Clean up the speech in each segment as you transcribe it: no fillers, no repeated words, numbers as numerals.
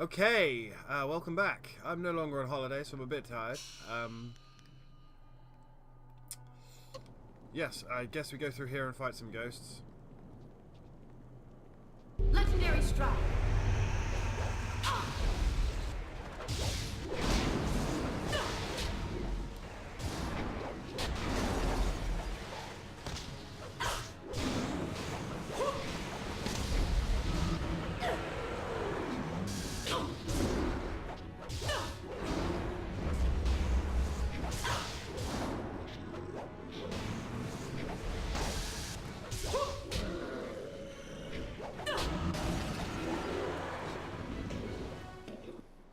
Okay, welcome back. I'm no longer on holiday, so I'm a bit tired. Yes, I guess we go through here and fight some ghosts. Legendary strike.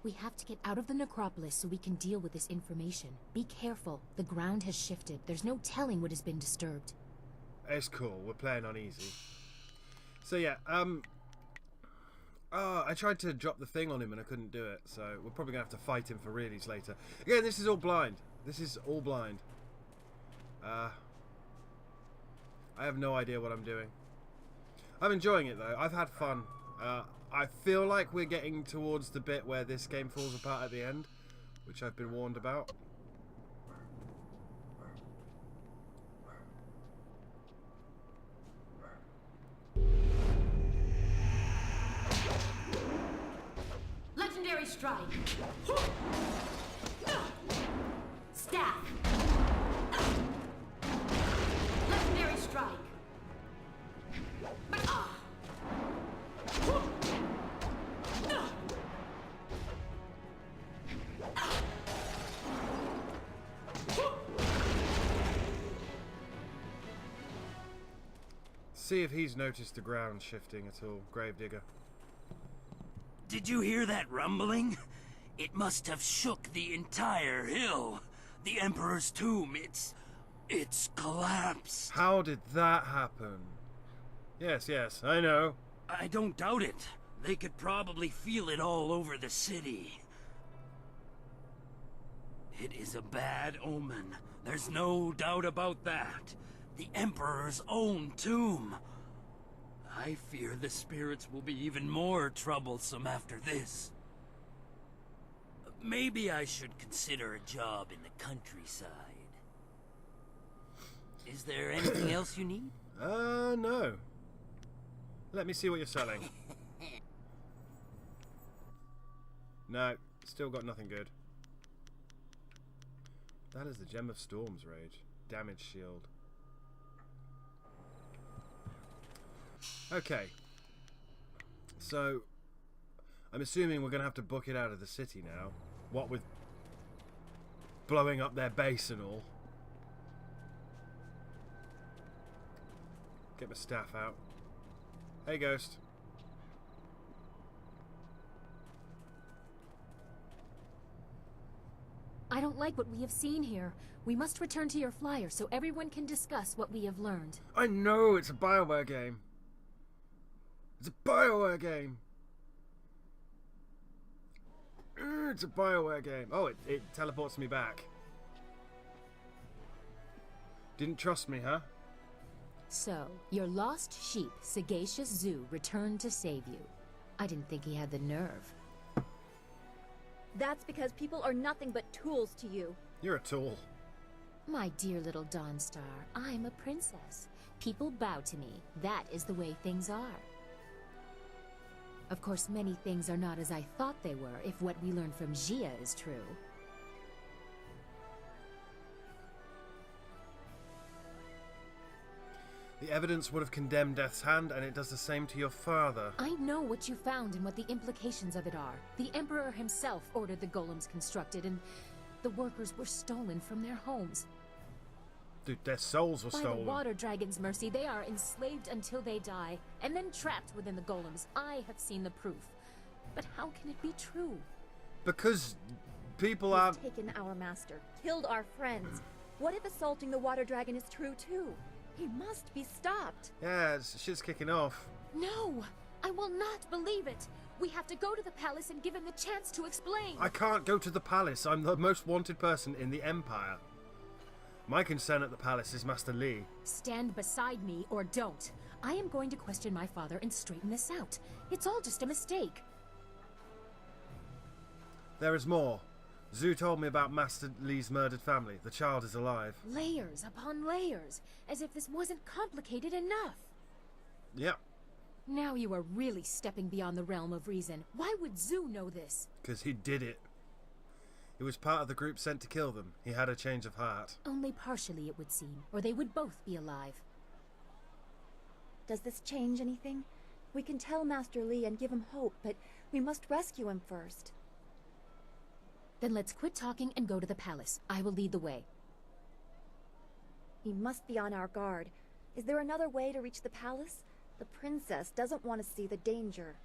We have to get out of the necropolis so we can deal with this information. Be careful. The ground has shifted. There's no telling what has been disturbed. It's cool. We're playing on easy. So yeah, I tried to drop the thing on him and I couldn't do it. So we're probably going to have to fight him for realies later. Again, this is all blind. This is all blind. I have no idea what I'm doing. I'm enjoying it though. I've had fun. I feel like we're getting towards the bit where this game falls apart at the end, which I've been warned about. Legendary strike. Staff. Legendary strike. See if he's noticed the ground shifting at all, Gravedigger. Did you hear that rumbling? It must have shook the entire hill. The Emperor's tomb, it's collapsed. How did that happen? Yes, I know. I don't doubt it. They could probably feel it all over the city. It is a bad omen. There's no doubt about that. The Emperor's own tomb. I fear the spirits will be even more troublesome after this. Maybe I should consider a job in the countryside. Is there anything else you need? No. Let me see what you're selling. No, still got nothing good. That is the Gem of Storm's Rage. Damage shield. Okay. So, I'm assuming we're going to have to book it out of the city now. What with blowing up their base and all. Get my staff out. Hey, Ghost. I don't like what we have seen here. We must return to your flyer so everyone can discuss what we have learned. I know, it's a BioWare game. It's a BioWare game. It's a BioWare game. Oh, it teleports me back. Didn't trust me, huh? So, your lost sheep, Sagacious Zoo, returned to save you. I didn't think he had the nerve. That's because people are nothing but tools to you. You're a tool. My dear little Dawnstar, I'm a princess. People bow to me. That is the way things are. Of course, many things are not as I thought they were, if what we learned from Gia is true. The evidence would have condemned Death's Hand, and it does the same to your father. I know what you found and what the implications of it are. The Emperor himself ordered the golems constructed, and the workers were stolen from their homes. Dude, their souls were stolen. By the water dragon's mercy, they are enslaved until they die, and then trapped within the golems. I have seen the proof. But how can it be true? Because people He's are... taken our master, killed our friends. What if assaulting the water dragon is true too? He must be stopped. Yeah, shit's kicking off. No! I will not believe it! We have to go to the palace and give him the chance to explain! I can't go to the palace. I'm the most wanted person in the Empire. My concern at the palace is Master Li. Stand beside me or don't. I am going to question my father and straighten this out. It's all just a mistake. There is more. Zhu told me about Master Li's murdered family. The child is alive. Layers upon layers, as if this wasn't complicated enough. Yep. Now you are really stepping beyond the realm of reason. Why would Zhu know this? Because he did it. He was part of the group sent to kill them. He had a change of heart. Only partially, it would seem, or they would both be alive. Does this change anything? We can tell Master Li and give him hope, but we must rescue him first. Then let's quit talking and go to the palace. I will lead the way. We must be on our guard. Is there another way to reach the palace? The princess doesn't want to see the danger.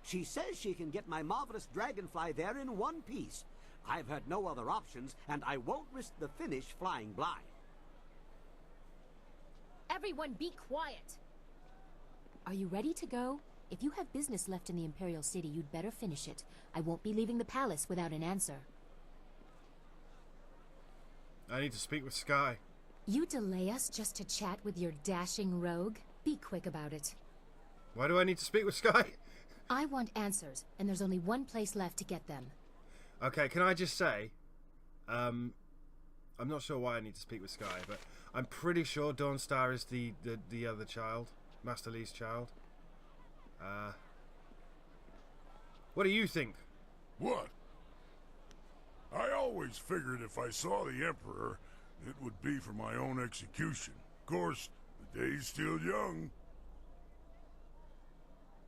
She says she can get my marvelous dragonfly there in one piece. I've had no other options, and I won't risk the finish flying blind. Everyone be quiet! Are you ready to go? If you have business left in the Imperial City, you'd better finish it. I won't be leaving the palace without an answer. I need to speak with Sky. You delay us just to chat with your dashing rogue? Be quick about it. Why do I need to speak with Sky? I want answers, and there's only one place left to get them. Okay, can I just say, I'm not sure why I need to speak with Sky, but I'm pretty sure Dawnstar is the other child, Master Li's child. What do you think? What? I always figured if I saw the Emperor, it would be for my own execution. Of course, the day's still young.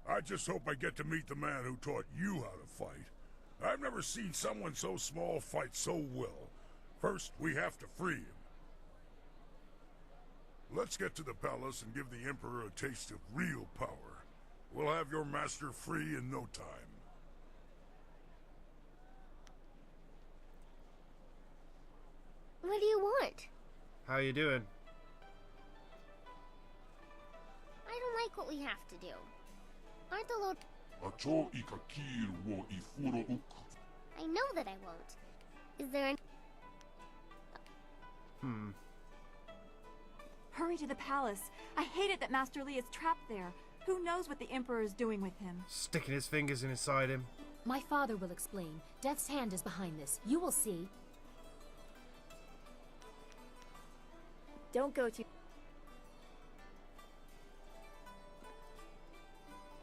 I just hope I get to meet the man who taught you how to fight. I've never seen someone so small fight so well. First, we have to free him. Let's get to the palace and give the Emperor a taste of real power. We'll have your master free in no time. What do you want? How you doing? I don't like what we have to do. Aren't the Lord... I know that I won't. Is there an... Hurry to the palace. I hate it that Master Li is trapped there. Who knows what the Emperor is doing with him? Sticking his fingers inside him. My father will explain. Death's hand is behind this. You will see. Don't go too...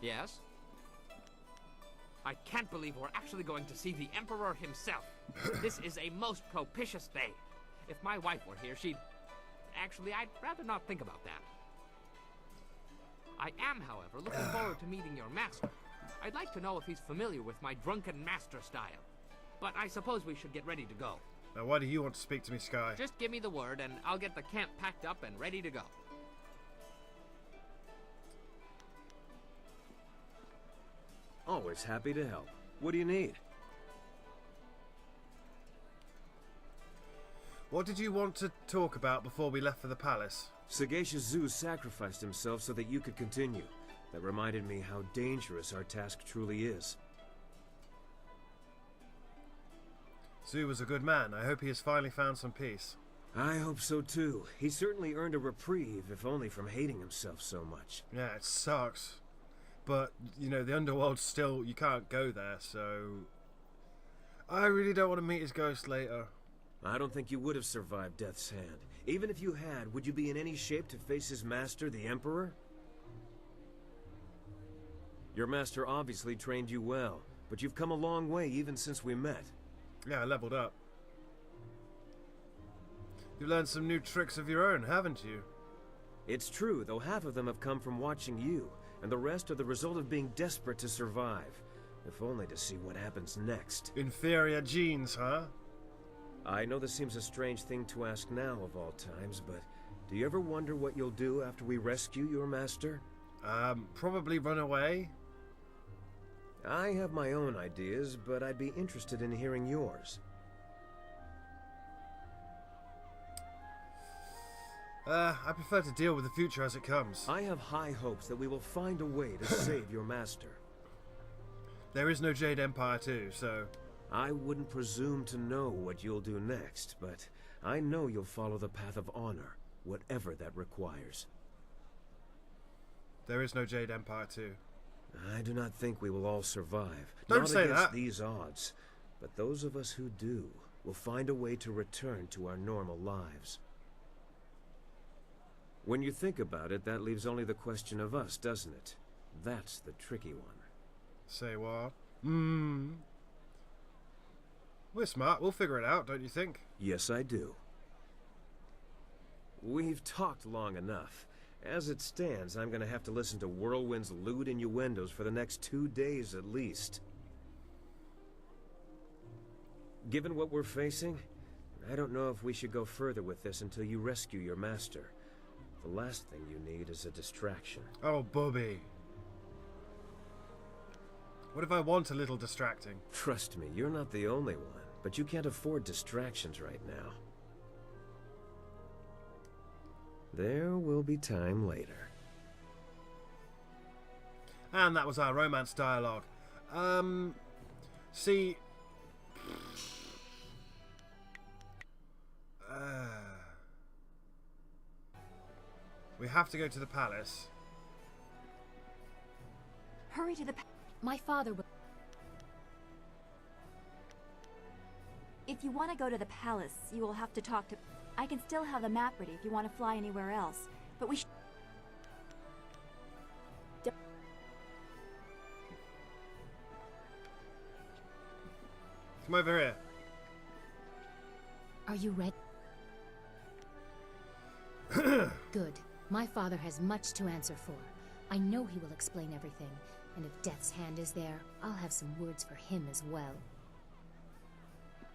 Yes? I can't believe we're actually going to see the Emperor himself. This is a most propitious day. If my wife were here, she'd... Actually, I'd rather not think about that. I am, however, looking forward to meeting your master. I'd like to know if he's familiar with my drunken master style. But I suppose we should get ready to go. Now, why do you want to speak to me, Sky? Just give me the word, and I'll get the camp packed up and ready to go. Always happy to help. What do you need? What did you want to talk about before we left for the palace? Sagacious Zhu sacrificed himself so that you could continue. That reminded me how dangerous our task truly is. Zhu was a good man. I hope he has finally found some peace. I hope so too. He certainly earned a reprieve, if only from hating himself so much. Yeah, it sucks. But, you know, the underworld still, you can't go there, so... I really don't want to meet his ghost later. I don't think you would have survived Death's Hand. Even if you had, would you be in any shape to face his master, the Emperor? Your master obviously trained you well, but you've come a long way even since we met. Yeah, I leveled up. You've learned some new tricks of your own, haven't you? It's true, though half of them have come from watching you, and the rest are the result of being desperate to survive. If only to see what happens next. Inferior genes, huh? I know this seems a strange thing to ask now of all times, but do you ever wonder what you'll do after we rescue your master? Probably run away. I have my own ideas, but I'd be interested in hearing yours. I prefer to deal with the future as it comes. I have high hopes that we will find a way to save your master. There is no Jade Empire too, so... I wouldn't presume to know what you'll do next, but I know you'll follow the path of honor, whatever that requires. There is no Jade Empire too. I do not think we will all survive. Don't not say against that. these odds. But those of us who do will find a way to return to our normal lives. When you think about it, that leaves only the question of us, doesn't it? That's the tricky one. Say what? We're smart. We'll figure it out, don't you think? Yes, I do. We've talked long enough. As it stands, I'm gonna have to listen to Whirlwind's lewd innuendos for the next 2 days at least. Given what we're facing, I don't know if we should go further with this until you rescue your master. The last thing you need is a distraction. Oh, Bobby. What if I want a little distracting? Trust me, you're not the only one, but you can't afford distractions right now. There will be time later. And that was our romance dialogue. See... we have to go to the palace. Hurry to the My father will... If you want to go to the palace, you will have to talk to... I can still have the map ready if you want to fly anywhere else, but we should... Come over here. Are you ready? Good. My father has much to answer for. I know he will explain everything, and if Death's Hand is there, I'll have some words for him as well.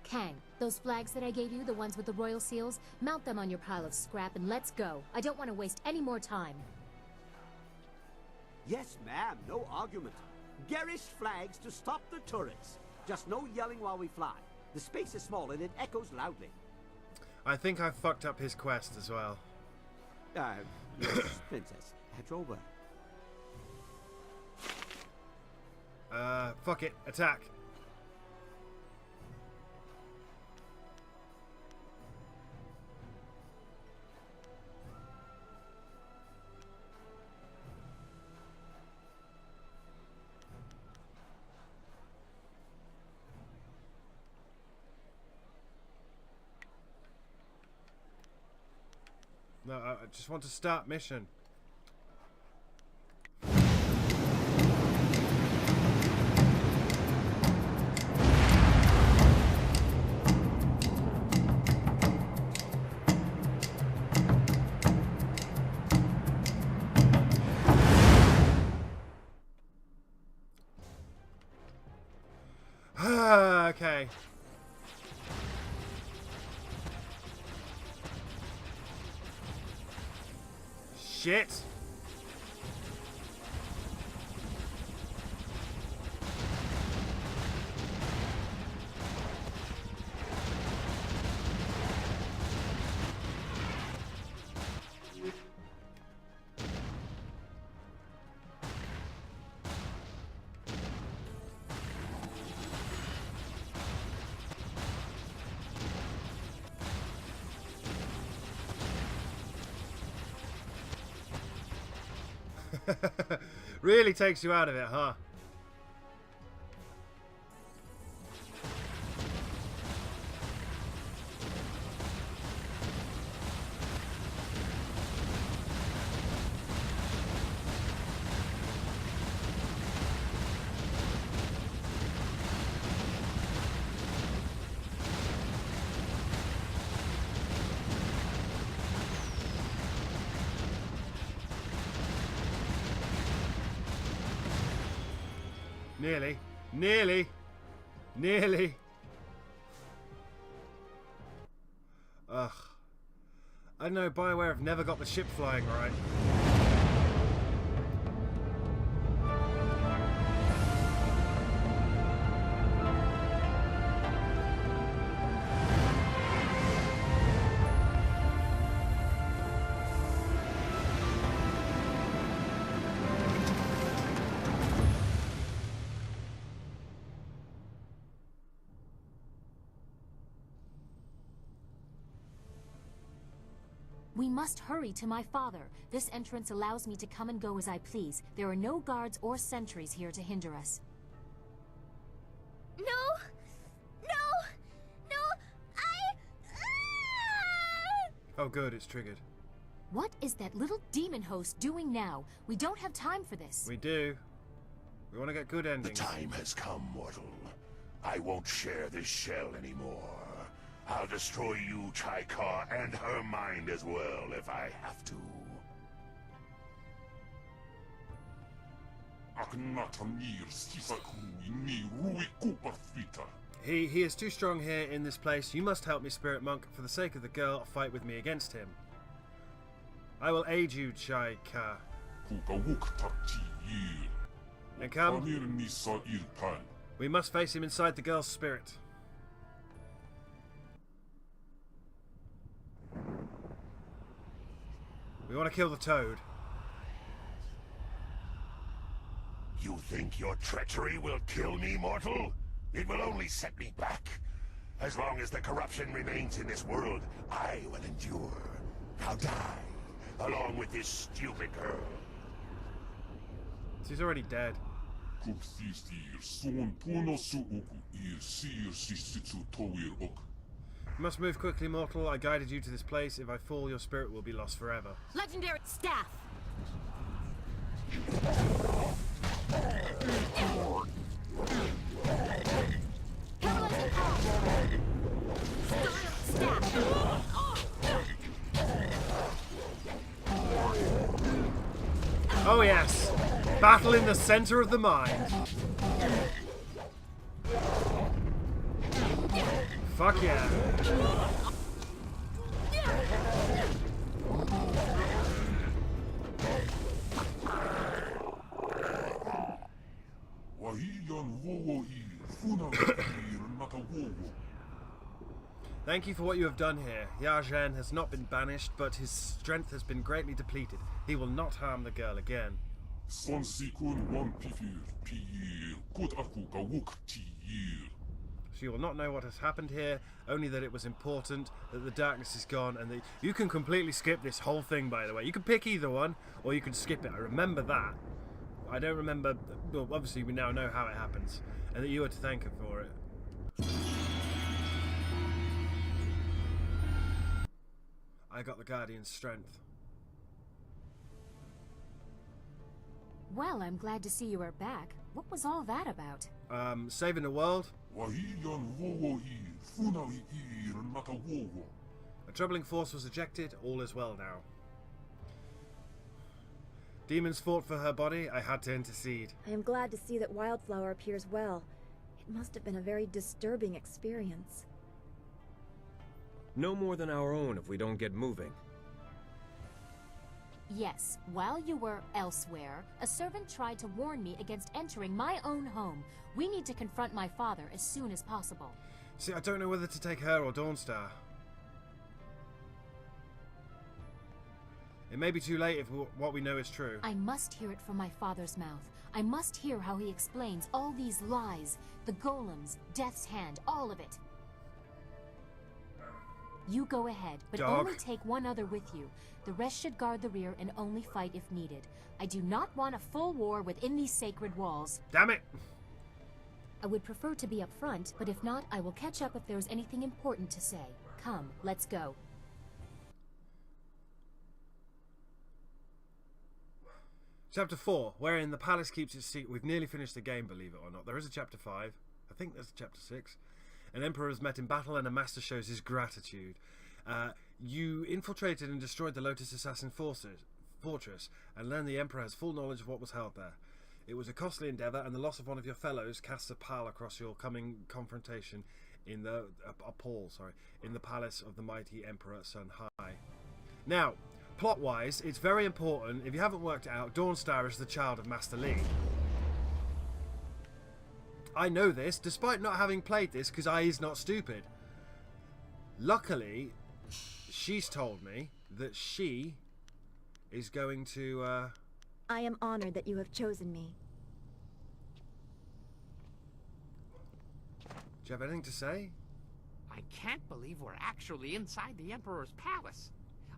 Kang, those flags that I gave you, the ones with the royal seals, mount them on your pile of scrap and let's go. I don't want to waste any more time. Yes, ma'am, no argument. Garish flags to stop the turrets. Just no yelling while we fly. The space is small and it echoes loudly. I think I fucked up his quest as well. Yes, Princess, at your word. Fuck it. Attack. No, I just want to start mission. Okay. Shit. Really takes you out of it, huh? Nearly. Nearly. Nearly. Ugh. I don't know, BioWare have never got the ship flying right. We must hurry to my father. This entrance allows me to come and go as I please. There are no guards or sentries here to hinder us. No! No! No! Oh good, it's triggered. What is that little demon host doing now? We don't have time for this. We do. We want to get good The endings. time has come, mortal. I won't share this shell anymore. I'll destroy you, Chaikar, and her mind as well, if I have to. He is too strong here in this place. You must help me, Spirit Monk. For the sake of the girl, fight with me against him. I will aid you, Chaikar. And come. We must face him inside the girl's spirit. We want to kill the toad. You think your treachery will kill me, mortal? It will only set me back. As long as the corruption remains in this world, I will endure. I'll die, along with this stupid girl. She's already dead. You must move quickly, mortal. I guided you to this place. If I fall, your spirit will be lost forever. Legendary staff. Paralyzing power. Staff. Oh yes! Battle in the center of the mind. Fuck yeah. Thank you for what you have done here. Yajen has not been banished, but his strength has been greatly depleted. He will not harm the girl again. She will not know what has happened here, only that it was important, that the darkness is gone, and that you can completely skip this whole thing, by the way. You can pick either one, or you can skip it. I remember that. I don't remember, well, obviously we now know how it happens, and that you are to thank her for it. I got the Guardian's strength. Well, I'm glad to see you are back. What was all that about? Saving the world. A troubling force was ejected. All is well now. Demons fought for her body. I had to intercede. I am glad to see that Wildflower appears well. It must have been a very disturbing experience. No more than our own if we don't get moving. Yes, while you were elsewhere, a servant tried to warn me against entering my own home. We need to confront my father as soon as possible. See, I don't know whether to take her or Dawnstar. It may be too late if what we know is true. I must hear it from my father's mouth. I must hear how he explains all these lies. The golems, Death's Hand, all of it. You go ahead, but only take one other with you. The rest should guard the rear and only fight if needed. I do not want a full war within these sacred walls. Damn it! I would prefer to be up front, but if not, I will catch up if there is anything important to say. Come, let's go. Chapter 4, wherein the palace keeps its secret. We've nearly finished the game, believe it or not. There is a chapter 5. I think there's a chapter 6. An emperor is met in battle and a master shows his gratitude. You infiltrated and destroyed the Lotus Assassin fortress and learned the emperor has full knowledge of what was held there. It was a costly endeavour, and the loss of one of your fellows casts a pall across your coming confrontation in the in the palace of the mighty Emperor Sun Hai. Now, plot-wise, it's very important. If you haven't worked it out, Dawnstar is the child of Master Li. I know this, despite not having played this, because I is not stupid. Luckily, she's told me that she is going to, I am honored that you have chosen me. Do you have anything to say? I can't believe we're actually inside the Emperor's palace.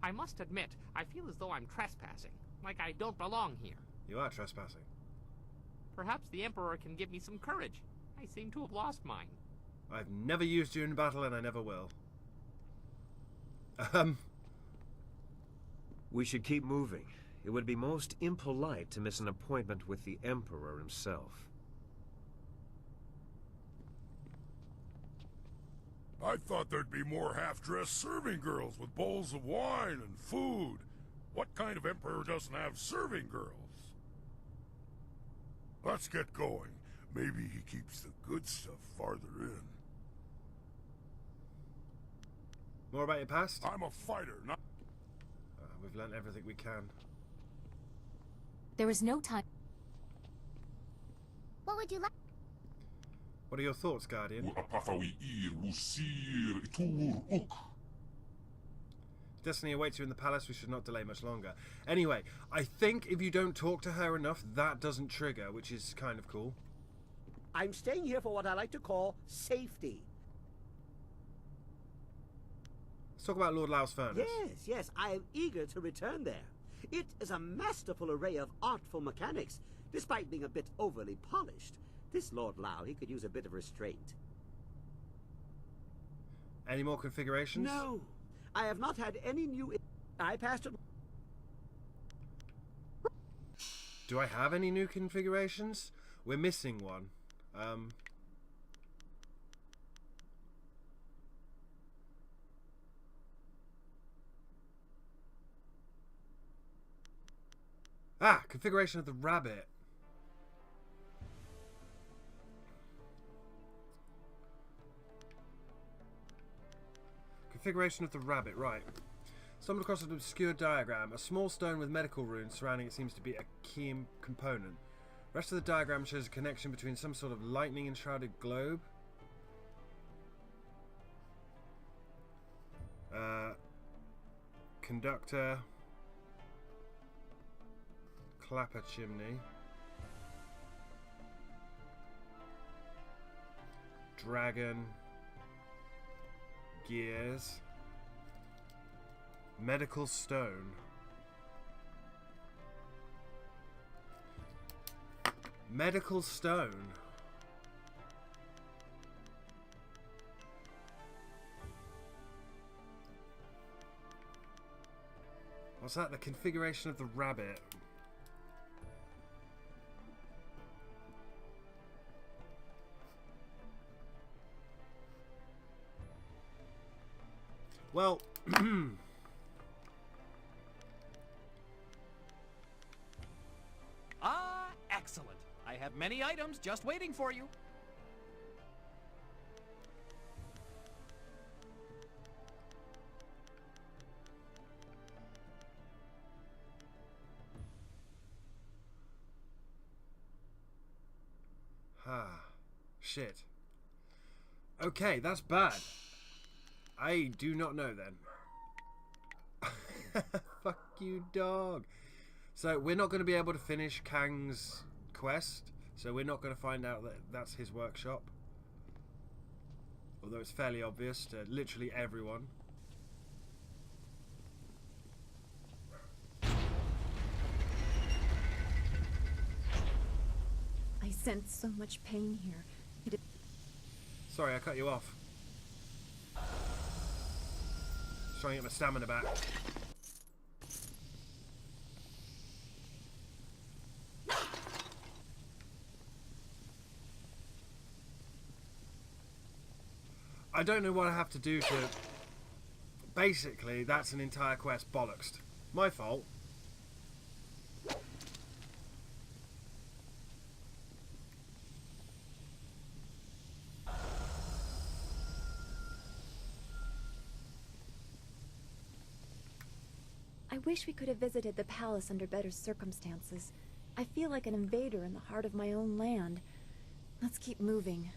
I must admit, I feel as though I'm trespassing, like I don't belong here. You are trespassing. Perhaps the Emperor can give me some courage. I seem to have lost mine. I've never used you in battle, and I never will. We should keep moving. It would be most impolite to miss an appointment with the Emperor himself. I thought there'd be more half-dressed serving girls with bowls of wine and food. What kind of emperor doesn't have serving girls? Let's get going. Maybe he keeps the good stuff farther in. More about your past? I'm a fighter, not... We've learned everything we can. There is no time. What would you like? What are your thoughts, Guardian? Destiny awaits you in the palace. We should not delay much longer. Anyway, I think if you don't talk to her enough, that doesn't trigger, which is kind of cool. I'm staying here for what I like to call safety. Let's talk about Lord Lau's furnace. Yes, I am eager to return there. It is a masterful array of artful mechanics, despite being a bit overly polished. This Lord Lau, he could use a bit of restraint. Any more configurations? No, I have not had any new... I passed it... Do I have any new configurations? We're missing one. Configuration of the rabbit. Configuration of the rabbit, right. Stumbled across an obscure diagram. A small stone with medical runes surrounding it seems to be a key component. The rest of the diagram shows a connection between some sort of lightning-enshrouded globe. Conductor. Clapper chimney. Dragon. Gears. Medical stone. Medical stone. What's that? The configuration of the rabbit. Well, excellent. I have many items just waiting for you. Shit. Okay, that's bad. I do not know then. Fuck you, dog. So we're not going to be able to finish Kang's quest. So we're not going to find out that that's his workshop. Although it's fairly obvious to literally everyone. I sense so much pain here. Sorry, I cut you off. Just trying to get my stamina back. I don't know what I have to do to... Basically, that's an entire quest bollocksed. My fault. I wish we could have visited the palace under better circumstances. I feel like an invader in the heart of my own land. Let's keep moving.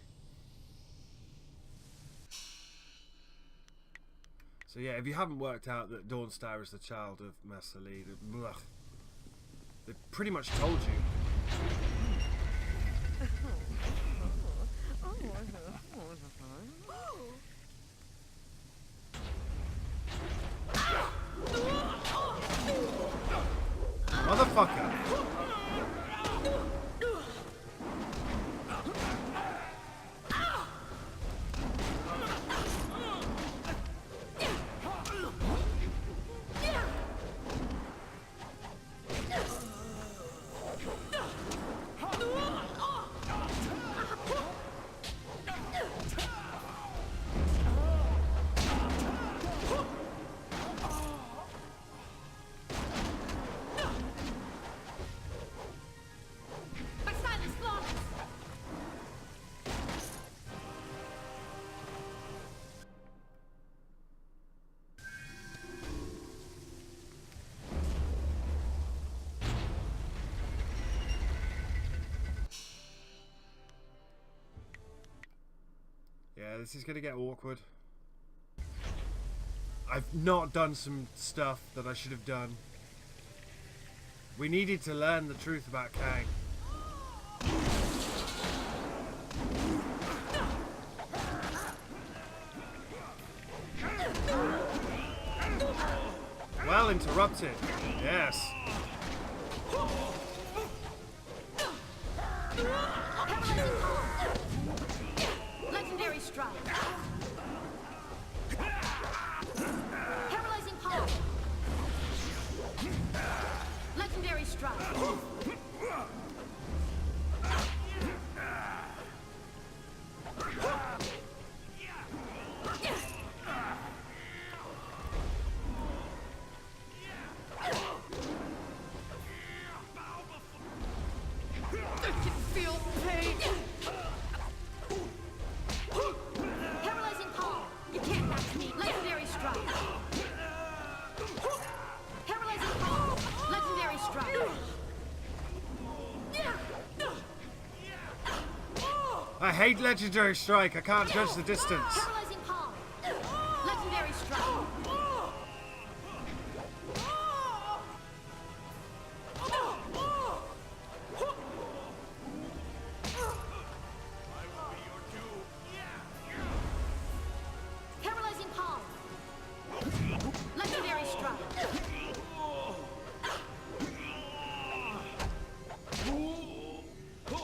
So yeah, if you haven't worked out that Dawnstar is the child of Master Li, they pretty much told you. this is going to get awkward. I've not done some stuff that I should have done. We needed to learn the truth about Kang. Well interrupted. Yes. Legendary strike. Paralyzing palm. Legendary strike. Paralyzing palm. You can't match me. Legendary strike. Paralyzing palm. Legendary strike. I hate legendary strike. I can't judge the distance. Paralyzing palm. Legendary strike. Paralyzing palm. Legendary strike.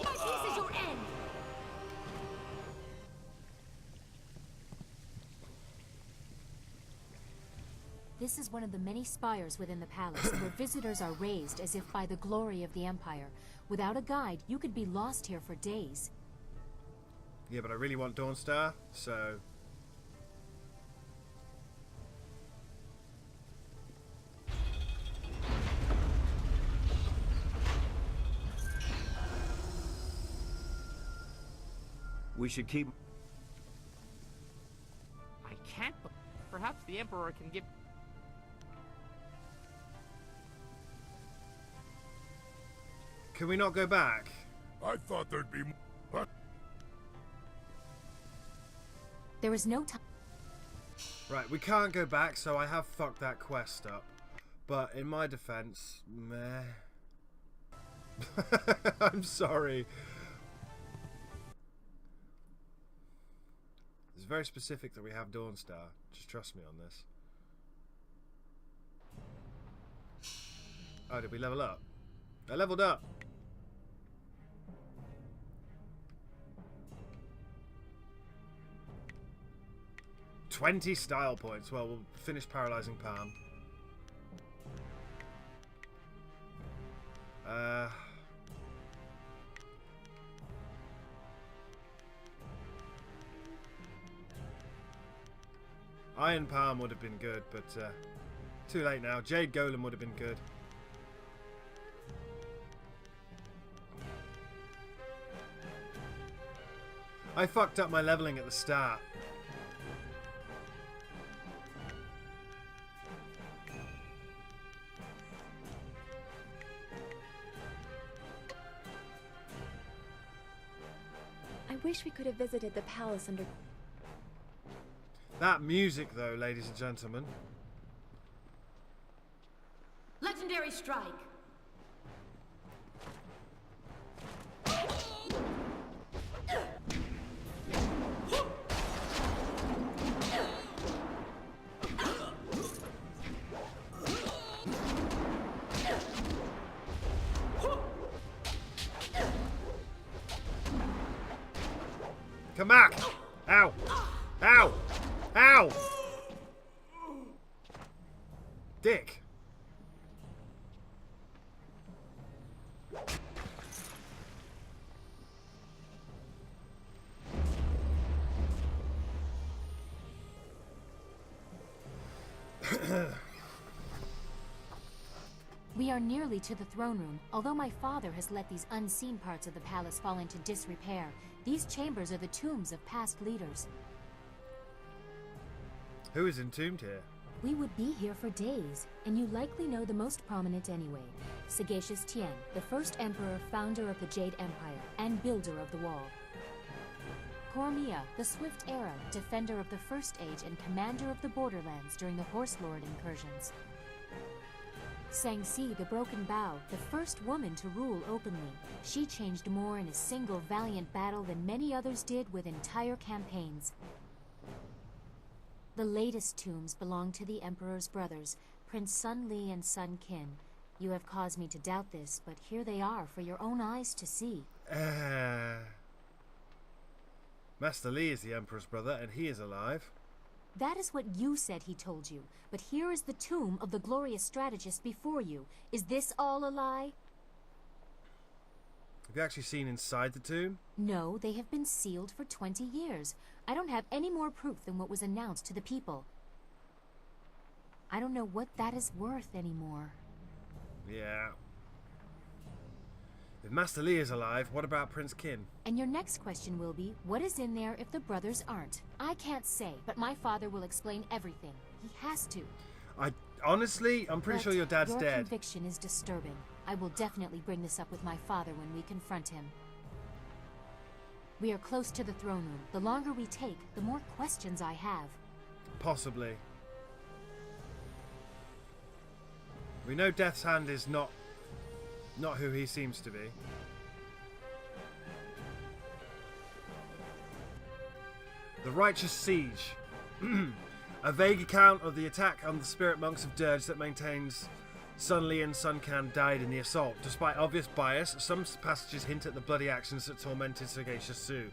This is your end. This is one of the many spires within the palace where visitors are raised as if by the glory of the Empire. Without a guide, you could be lost here for days. Yeah, but I really want Dawnstar, so... We should keep... I can't. Perhaps the Emperor can give. Can we not go back? I thought there'd be more. There is no time. Right, we can't go back, so I have fucked that quest up. But in my defense, meh. I'm sorry. It's very specific that we have Dawnstar. Just trust me on this. Oh, did we level up? I leveled up. $20 style points. Well, we'll finish Paralyzing Palm. Iron Palm would have been good, but too late now. Jade Golem would have been good. I fucked up my leveling at the start. I wish we could have visited the palace under... That music, though, ladies and gentlemen. Legendary strike. Come back! Ow! Ow! Ow! Dick! We are nearly to the throne room. Although my father has let these unseen parts of the palace fall into disrepair, these chambers are the tombs of past leaders. Who is entombed here? We would be here for days, and you likely know the most prominent anyway. Sagacious Tien, the first emperor, founder of the Jade Empire, and builder of the wall. Cormia, the Swift Era, defender of the First Age and commander of the Borderlands during the Horse Lord incursions. Sangsi, the Broken Bow, the first woman to rule openly. She changed more in a single valiant battle than many others did with entire campaigns. The latest tombs belong to the Emperor's brothers, Prince Sun Li and Sun Qin. You have caused me to doubt this, but here they are for your own eyes to see. Master Li is the Emperor's brother, and he is alive. That is what you said he told you, but here is the tomb of the glorious strategist before you. Is this all a lie? Have you actually seen inside the tomb? No, they have been sealed for 20 years. I don't have any more proof than what was announced to the people. I don't know what that is worth anymore. Yeah. If Master Li is alive, what about Prince Qin? And your next question will be, what is in there if the brothers aren't? I can't say, but my father will explain everything. He has to. Honestly, I'm pretty sure your dad's your dead. Your conviction is disturbing. I will definitely bring this up with my father when we confront him. We are close to the throne room. The longer we take, the more questions I have. Possibly. We know Death's Hand is not who he seems to be. The Righteous Siege. A vague account of the attack on the spirit monks of Dirge that maintains Sun Li and Sun Quan died in the assault. Despite obvious bias, some passages hint at the bloody actions that tormented Sagacious Su.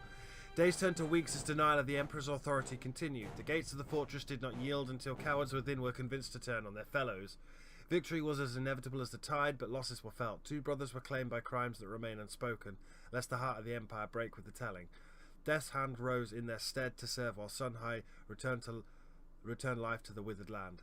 Days turned to weeks as denial of the Emperor's authority continued. The gates of the fortress did not yield until cowards within were convinced to turn on their fellows. Victory was as inevitable as the tide, but losses were felt. 2 brothers were claimed by crimes that remain unspoken, lest the heart of the Empire break with the telling. Death's Hand rose in their stead to serve while Sun Hai returned life to the withered land.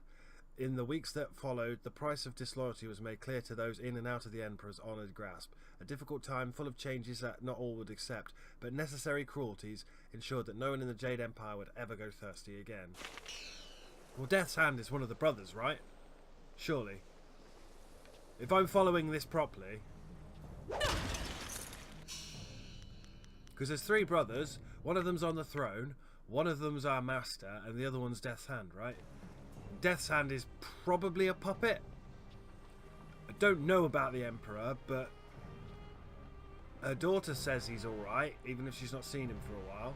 In the weeks that followed, the price of disloyalty was made clear to those in and out of the Emperor's honoured grasp. A difficult time full of changes that not all would accept, but necessary cruelties ensured that no one in the Jade Empire would ever go thirsty again. Well, Death's Hand is one of the brothers, right? Surely. If I'm following this properly. Because there's 3 brothers, one of them's on the throne, one of them's our master, and the other one's Death's Hand, right? Death's Hand is probably a puppet. I don't know about the Emperor, but her daughter says he's alright, even if she's not seen him for a while.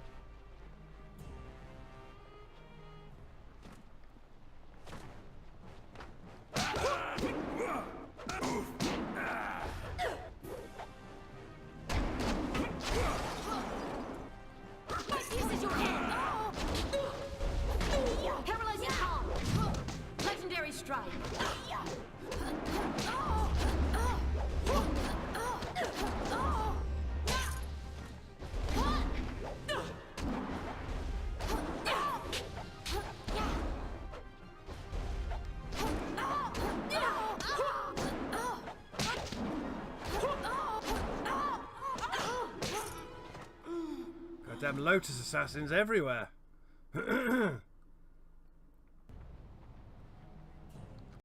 Goddamn Lotus assassins everywhere.